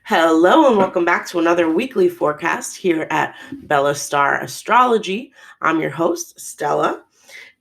Hello and welcome back to another weekly forecast here at Bella Star Astrology. I'm your host, Stella,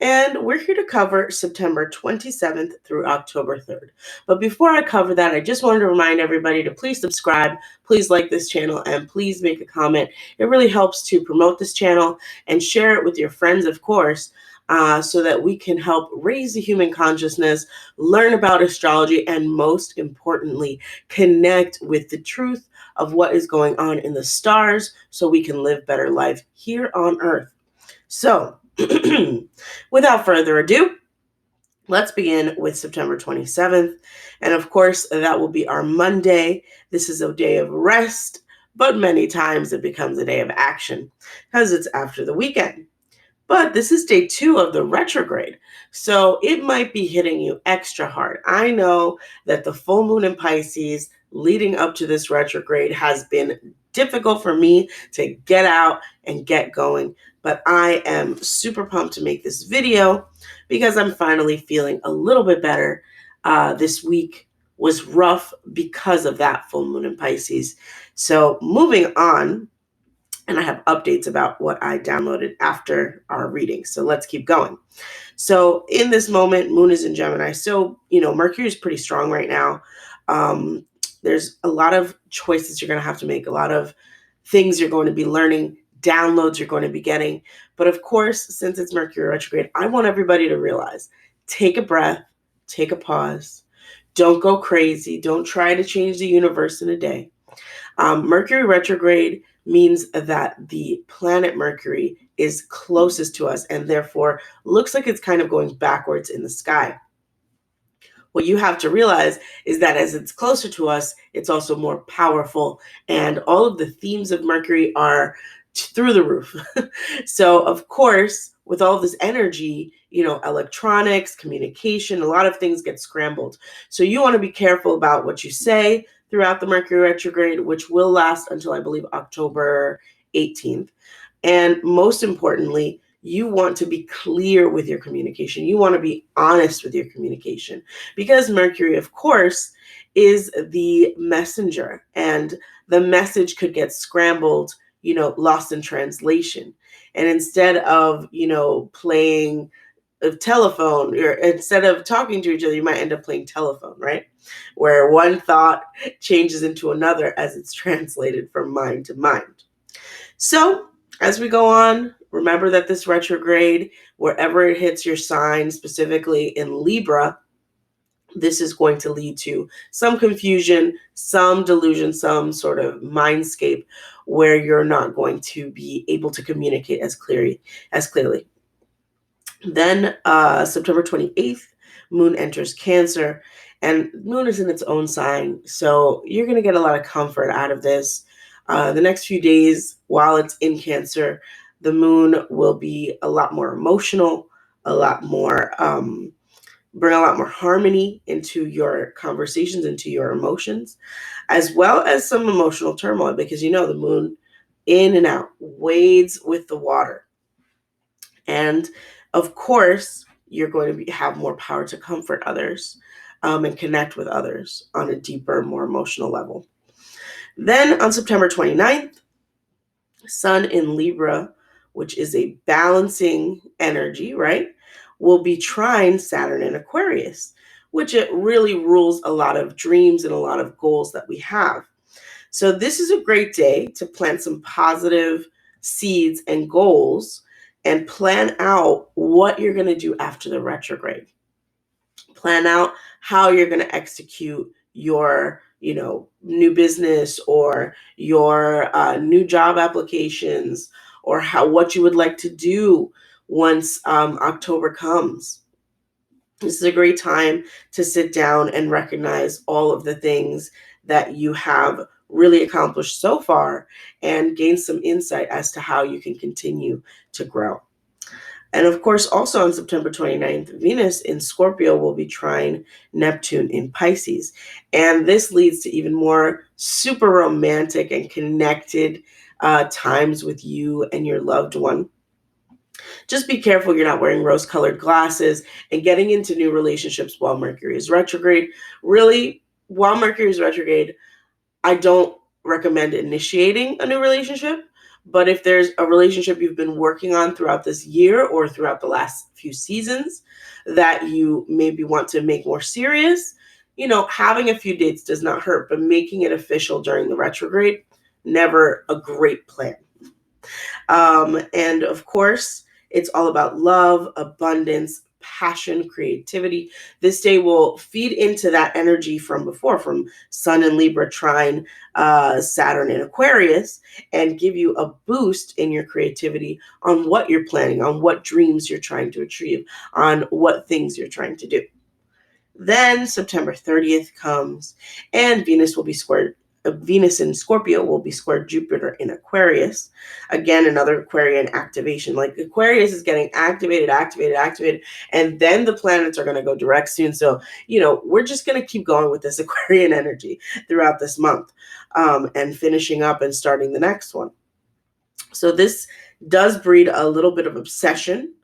and we're here to cover September 27th through October 3rd. But before I cover that, I just wanted to remind everybody to please subscribe, please like this channel, and please make a comment. It really helps to promote this channel and share it with your friends, of course, so that we can help raise the human consciousness, learn about astrology, and most importantly, connect with the truth of what is going on in the stars so we can live better life here on Earth. So, without further ado, let's begin with September 27th. And of course, that will be our Monday. This is a day of rest, but many times it becomes a day of action because it's after the weekend. But this is day 2 of the retrograde, so it might be hitting you extra hard. I know that the full moon in Pisces leading up to this retrograde has been difficult for me to get out and get going, but I am super pumped to make this video because I'm finally feeling a little bit better. This week was rough because of that full moon in Pisces. So moving on, and I have updates about what I downloaded after our reading. So let's keep going. So in this moment, Moon is in Gemini. So, Mercury is pretty strong right now. There's a lot of choices you're going to have to make, a lot of things you're going to be learning, downloads you're going to be getting. But of course, since it's Mercury retrograde, I want everybody to realize, take a breath, take a pause. Don't go crazy. Don't try to change the universe in a day. Mercury retrograde means that the planet Mercury is closest to us and therefore looks like it's kind of going backwards in the sky. What you have to realize is that as it's closer to us, it's also more powerful, and all of the themes of Mercury are through the roof. So, of course, with all this energy, electronics, communication, a lot of things get scrambled. So you want to be careful about what you say throughout the Mercury retrograde, which will last until, I believe, October 18th. And most importantly, you want to be clear with your communication. You want to be honest with your communication because Mercury, of course, is the messenger, and the message could get scrambled, lost in translation. And instead of, playing a telephone, or instead of talking to each other, you might end up playing telephone, right? Where one thought changes into another as it's translated from mind to mind. So as we go on, remember that this retrograde, wherever it hits your sign, specifically in Libra, this is going to lead to some confusion, some delusion, some sort of mindscape where you're not going to be able to communicate as clearly. Then September 28th, Moon enters Cancer, and Moon is in its own sign. So you're going to get a lot of comfort out of this. The next few days, while it's in Cancer, the Moon will be a lot more emotional, a lot more, bring a lot more harmony into your conversations, into your emotions, as well as some emotional turmoil, because the Moon in and out wades with the water. And of course, you're going to have more power to comfort others and connect with others on a deeper, more emotional level. Then on September 29th, Sun in Libra, which is a balancing energy, right, will be trine Saturn in Aquarius, which it really rules a lot of dreams and a lot of goals that we have. So this is a great day to plant some positive seeds and goals and plan out what you're going to do after the retrograde. Plan out how you're going to execute your, new business or your new job applications, or what you would like to do once October comes. This is a great time to sit down and recognize all of the things that you have really accomplished so far and gain some insight as to how you can continue to grow. And of course, also on September 29th, Venus in Scorpio will be trine Neptune in Pisces. And this leads to even more super romantic and connected times with you and your loved one. Just be careful you're not wearing rose-colored glasses and getting into new relationships while Mercury is retrograde. Really, while Mercury is retrograde, I don't recommend initiating a new relationship, but if there's a relationship you've been working on throughout this year or throughout the last few seasons that you maybe want to make more serious, having a few dates does not hurt, but making it official during the retrograde, never a great plan. And of course, it's all about love, abundance, passion, creativity. This day will feed into that energy from before, from Sun and Libra trine Saturn and Aquarius, and give you a boost in your creativity on what you're planning, on what dreams you're trying to achieve, on what things you're trying to do. Then September 30th comes, and Venus in Scorpio will be squared Jupiter in Aquarius. Again, another Aquarian activation. Like Aquarius is getting activated, and then the planets are going to go direct soon. So, we're just going to keep going with this Aquarian energy throughout this month, and finishing up and starting the next one. So this does breed a little bit of obsession,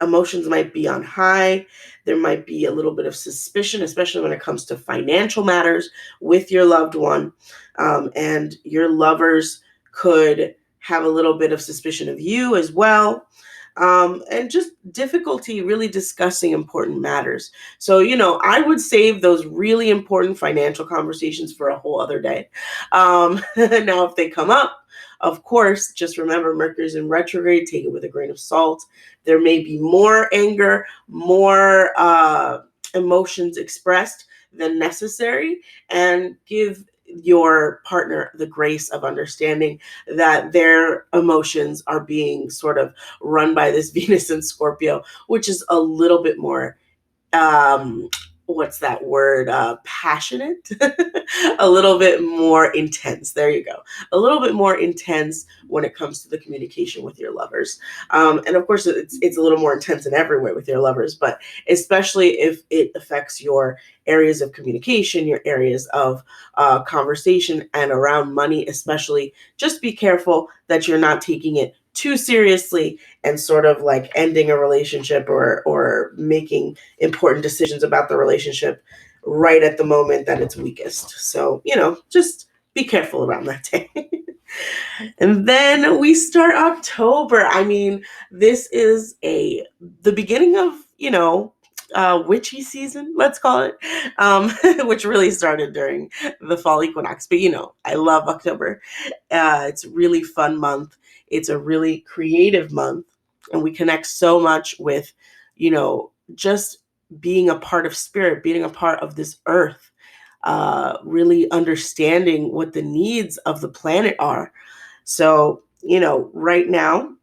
emotions might be on high. There might be a little bit of suspicion, especially when it comes to financial matters with your loved one. And your lovers could have a little bit of suspicion of you as well. And just difficulty really discussing important matters. So, I would save those really important financial conversations for a whole other day. Now, if they come up, of course, just remember Mercury's in retrograde, take it with a grain of salt. There may be more anger, more emotions expressed than necessary, and give your partner the grace of understanding that their emotions are being sort of run by this Venus and Scorpio, which is a little bit more what's that word? Passionate, a little bit more intense. There you go. A little bit more intense when it comes to the communication with your lovers. And of course, it's a little more intense in every way with your lovers, but especially if it affects your areas of communication, your areas of conversation, and around money, especially, just be careful that you're not taking it too seriously and sort of like ending a relationship or making important decisions about the relationship right at the moment that it's weakest. So, just be careful around that day. And then we start October. I mean, this is the beginning of, witchy season, let's call it, which really started during the fall equinox. But, I love October. It's a really fun month. It's a really creative month. And we connect so much with, just being a part of spirit, being a part of this earth, really understanding what the needs of the planet are. So, right now,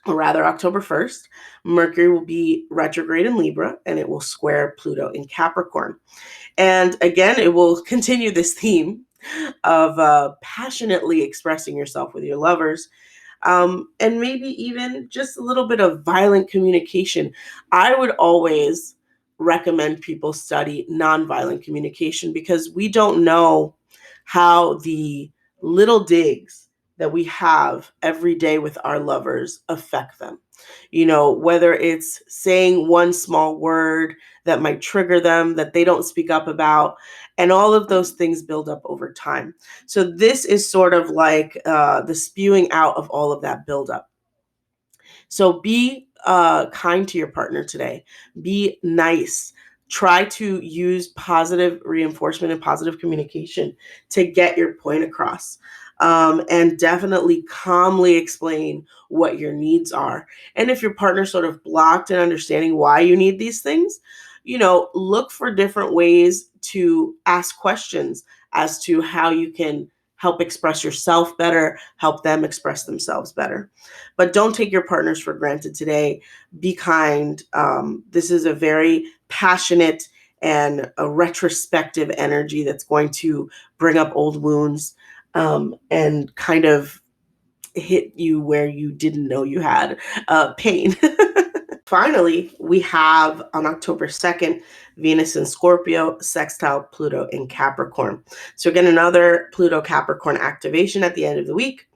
or rather October 1st, Mercury will be retrograde in Libra, and it will square Pluto in Capricorn. And again, it will continue this theme of passionately expressing yourself with your lovers, and maybe even just a little bit of violent communication. I would always recommend people study nonviolent communication, because we don't know how the little digs that we have every day with our lovers affect them. Whether it's saying one small word that might trigger them that they don't speak up about, and all of those things build up over time. So this is sort of like the spewing out of all of that buildup. So be kind to your partner today. Be nice. Try to use positive reinforcement and positive communication to get your point across. And definitely calmly explain what your needs are. And if your partner's sort of blocked in understanding why you need these things, look for different ways to ask questions as to how you can help express yourself better, help them express themselves better. But don't take your partners for granted today. Be kind. This is a very passionate and a retrospective energy that's going to bring up old wounds, and kind of hit you where you didn't know you had pain. Finally, we have on October 2nd, Venus in Scorpio, sextile Pluto in Capricorn. So again, another Pluto Capricorn activation at the end of the week.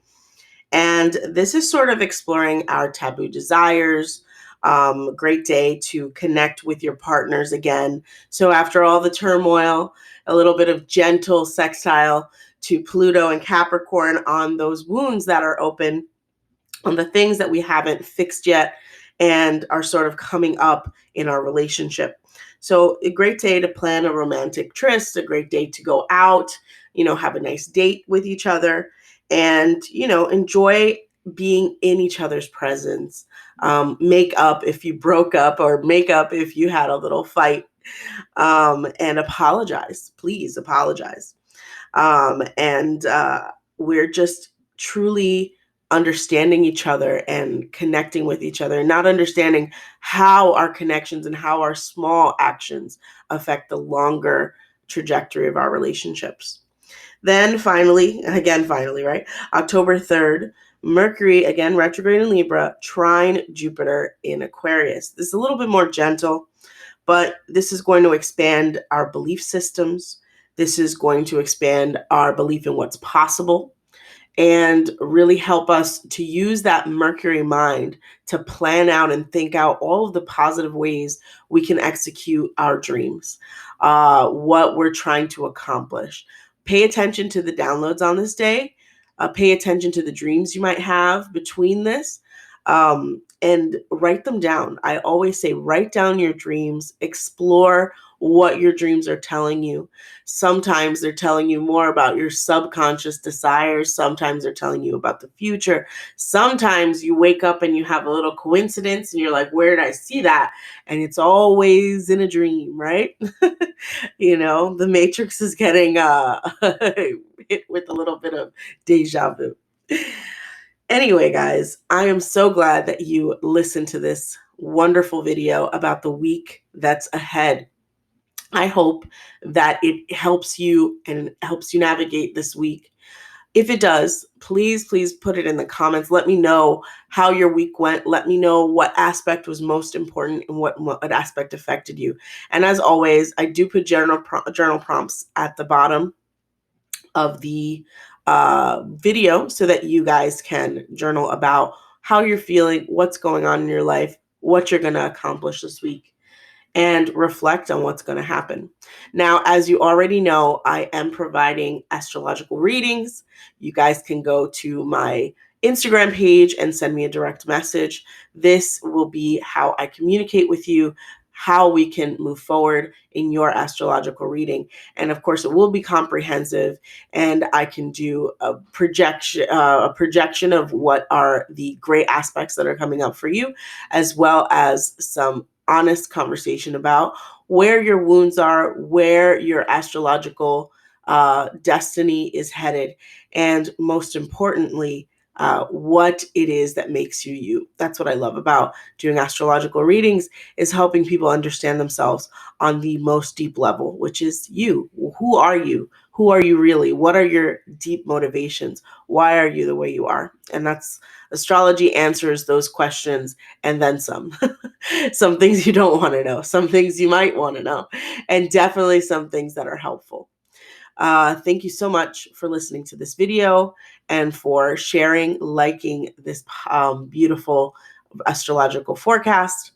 And this is sort of exploring our taboo desires, Great day to connect with your partners again. So after all the turmoil, a little bit of gentle sextile to Pluto and Capricorn on those wounds that are open, on the things that we haven't fixed yet and are sort of coming up in our relationship. So a great day to plan a romantic tryst, a great day to go out, have a nice date with each other and, enjoy being in each other's presence. Make up if you broke up or make up if you had a little fight, and apologize. Please apologize. And we're just truly understanding each other and connecting with each other, not understanding how our connections and how our small actions affect the longer trajectory of our relationships. Then finally, right? October 3rd, Mercury, again retrograde in Libra, trine Jupiter in Aquarius. This is a little bit more gentle, but this is going to expand our belief systems. This is going to expand our belief in what's possible and really help us to use that Mercury mind to plan out and think out all of the positive ways we can execute our dreams, what we're trying to accomplish. Pay attention to the downloads on this day. Pay attention to the dreams you might have between this, and write them down. I always say, write down your dreams, explore what your dreams are telling you. Sometimes they're telling you more about your subconscious desires. Sometimes they're telling you about the future. Sometimes you wake up and you have a little coincidence and you're like, where did I see that? And it's always in a dream, right? The Matrix is getting hit with a little bit of deja vu. Anyway, guys, I am so glad that you listened to this wonderful video about the week that's ahead. I hope that it helps you and helps you navigate this week. If it does, please put it in the comments. Let me know how your week went. Let me know what aspect was most important and what aspect affected you. And as always, I do put journal prompts at the bottom of the video so that you guys can journal about how you're feeling, what's going on in your life, what you're going to accomplish this week, and reflect on what's going to happen. Now, as you already know, I am providing astrological readings. You guys can go to my Instagram page and send me a direct message. This will be how I communicate with you, how we can move forward in your astrological reading. And of course, it will be comprehensive, and I can do a projection of what are the great aspects that are coming up for you, as well as some honest conversation about where your wounds are, where your astrological destiny is headed, and most importantly, what it is that makes you you. That's what I love about doing astrological readings, is helping people understand themselves on the most deep level, which is you. Who are you? Who are you really? What are your deep motivations? Why are you the way you are? And that's astrology answers those questions and then some. Some things you don't want to know, some things you might want to know, and definitely some things that are helpful. Thank you so much for listening to this video and for sharing, liking this beautiful astrological forecast.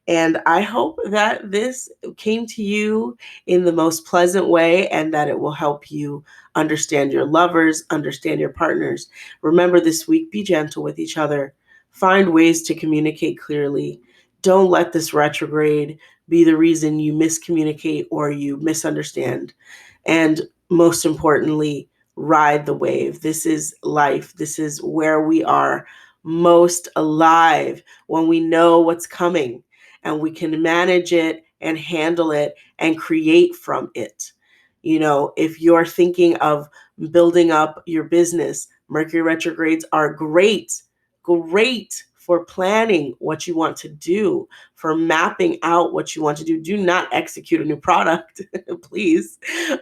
And I hope that this came to you in the most pleasant way and that it will help you understand your lovers, understand your partners. Remember this week, be gentle with each other. Find ways to communicate clearly. Don't let this retrograde be the reason you miscommunicate or you misunderstand. And most importantly, ride the wave. This is life. This is where we are most alive, when we know what's coming and we can manage it and handle it and create from it. If you're thinking of building up your business, Mercury retrogrades are great for planning what you want to do, for mapping out what you want to do. Do not execute a new product, please.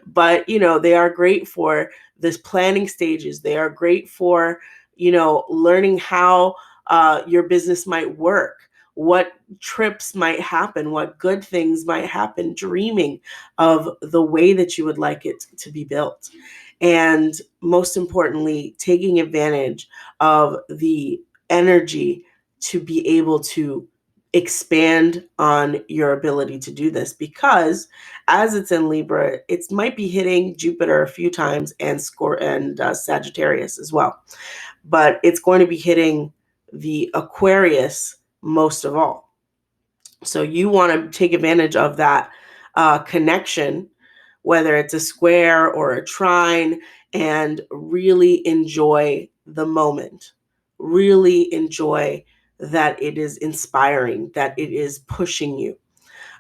But, they are great for this planning stages. They are great for, learning how your business might work, what trips might happen, what good things might happen, dreaming of the way that you would like it to be built. And most importantly, taking advantage of the energy to be able to expand on your ability to do this, because as it's in Libra, it might be hitting Jupiter a few times and Sagittarius as well. But it's going to be hitting the Aquarius most of all. So you want to take advantage of that connection, whether it's a square or a trine, and really enjoy the moment. Really enjoy that it is inspiring, that it is pushing you.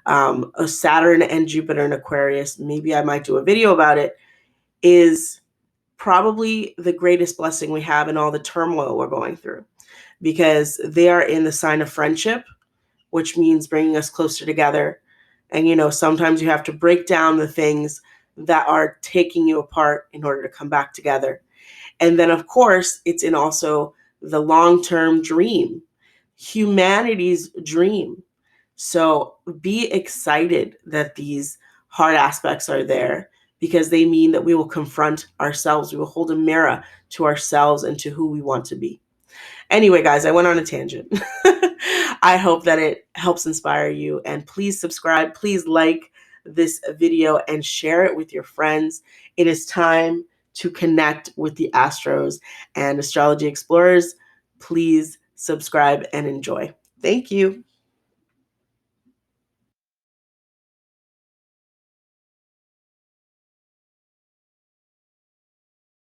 A Saturn and Jupiter in Aquarius, maybe I might do a video about it, is probably the greatest blessing we have in all the turmoil we're going through, because they are in the sign of friendship, which means bringing us closer together. And, sometimes you have to break down the things that are taking you apart in order to come back together. And then, of course, it's in also the long-term dream, humanity's dream. So be excited that these hard aspects are there, because they mean that we will confront ourselves. We will hold a mirror to ourselves and to who we want to be. Anyway, guys, I went on a tangent. I hope that it helps inspire you. And please subscribe. Please like this video and share it with your friends. It is time to connect with the Astros and astrology explorers. Please subscribe and enjoy. Thank you.